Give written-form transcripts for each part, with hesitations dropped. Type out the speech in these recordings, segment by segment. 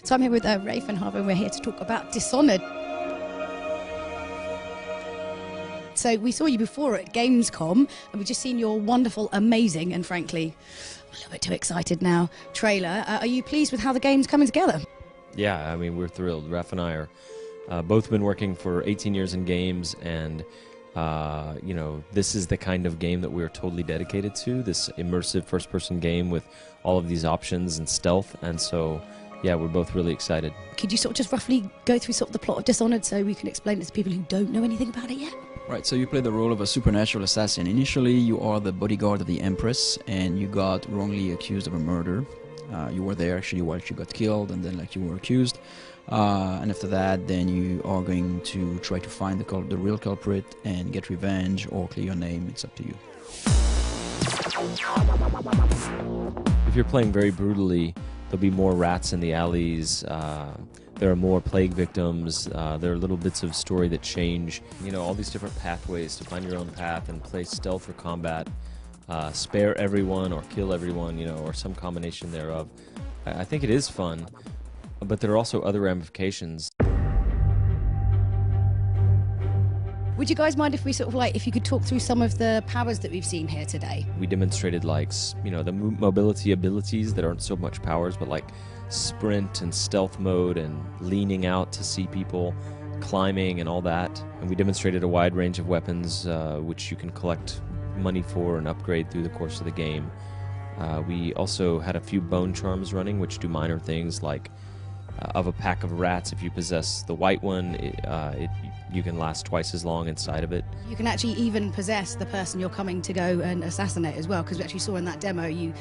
So I'm here with Rafe and Harvey, and we're here to talk about Dishonored. So we saw you before at Gamescom, and we've just seen your wonderful, amazing, and frankly, I'm a little bit too excited now, trailer. Are you pleased with how the game's coming together? Yeah, I mean, we're thrilled. Raph and I are both been working for 18 years in games, and you know, this is the kind of game that we're totally dedicated to, this immersive first-person game with all of these options and stealth, and so, yeah, we're both really excited. Could you sort of just roughly go through sort of the plot of Dishonored so we can explain it to people who don't know anything about it yet? Right, so you play the role of a supernatural assassin. Initially, you are the bodyguard of the Empress, and you got wrongly accused of a murder. You were there actually while she got killed, and then you were accused. And after that, then you are going to try to find the real culprit and get revenge or clear your name. It's up to you. If you're playing very brutally, there'll be more rats in the alleys. There are more plague victims. There are little bits of story that change. You know, all these different pathways to find your own path and play stealth or combat. Spare everyone or kill everyone, you know, or some combination thereof. I think it is fun, but there are also other ramifications. Would you guys mind if we sort of if you could talk through some of the powers that we've seen here today? We demonstrated you know, the mobility abilities that aren't so much powers, but like sprint and stealth mode and leaning out to see people, climbing and all that. And we demonstrated a wide range of weapons which you can collect money for and upgrade through the course of the game. We also had a few bone charms running, which do minor things like of a pack of rats, if you possess the white one, you can last twice as long inside of it. You can actually even possess the person you're coming to go and assassinate as well, because we actually saw in that demo you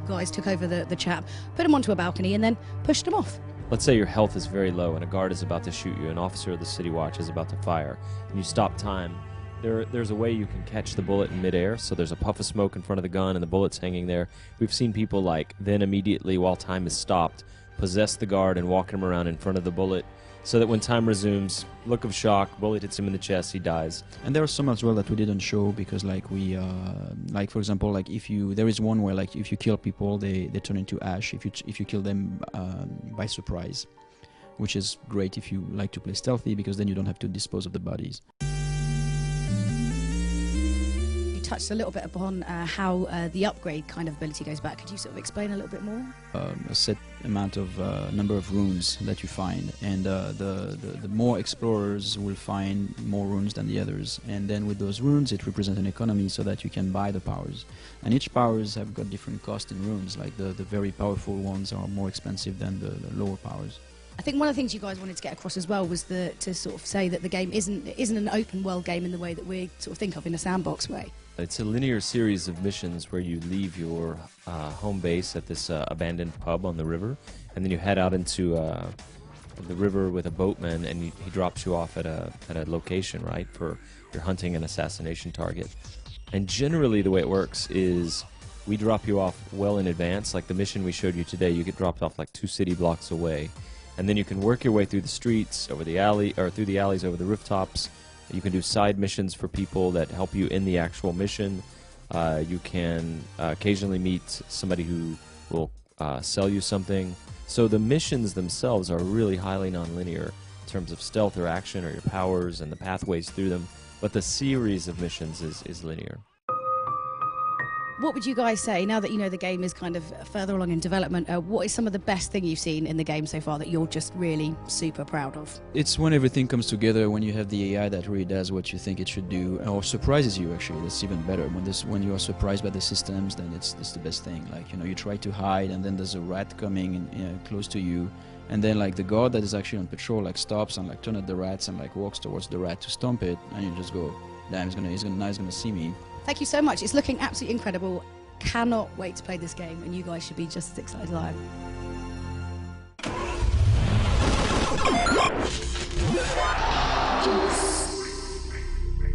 guys took over the chap, put him onto a balcony and then pushed him off. Let's say your health is very low and a guard is about to shoot you, an officer of the city watch is about to fire, and you stop time. There's a way you can catch the bullet in midair, so there's a puff of smoke in front of the gun and the bullet's hanging there. We've seen people then immediately, while time is stopped, possess the guard and walk him around in front of the bullet, so that when time resumes, look of shock, bullet hits him in the chest, he dies. And there are some as well that we didn't show because for example, there is one where if you kill people, they turn into ash if you kill them by surprise, which is great if you like to play stealthy because then you don't have to dispose of the bodies. Touched a little bit upon how the upgrade kind of ability goes back. Could you sort of explain a little bit more? A set amount of number of runes that you find, and the more explorers will find more runes than the others, and then with those runes it represents an economy so that you can buy the powers, and each powers have got different cost in runes. Like the very powerful ones are more expensive than the lower powers. I think one of the things you guys wanted to get across as well was to sort of say that the game isn't an open world game in the way that we sort of think of in a sandbox way. It's a linear series of missions where you leave your home base at this abandoned pub on the river, and then you head out into the river with a boatman, and he drops you off at a location, right, for your hunting and assassination target. And generally the way it works is we drop you off well in advance. Like the mission we showed you today, you get dropped off like 2 city blocks away, and then you can work your way through the streets, over the alley, or through the alleys, over the rooftops. You can do side missions for people that help you in the actual mission. You can occasionally meet somebody who will sell you something. So the missions themselves are really highly nonlinear in terms of stealth or action or your powers and the pathways through them, but the series of missions is linear. What would you guys say, now that you know the game is kind of further along in development, what is some of the best thing you've seen in the game so far that you're just really super proud of? It's when everything comes together, when you have the AI that really does what you think it should do, or surprises you actually. That's even better. When you are surprised by the systems, then it's the best thing. Like, you know, you try to hide and then there's a rat coming close to you, and then the guard that is actually on patrol stops and turn at the rats and walks towards the rat to stomp it, and you just go, damn, he's gonna see me. Thank you so much. It's looking absolutely incredible. Cannot wait to play this game, and you guys should be just as excited as I am.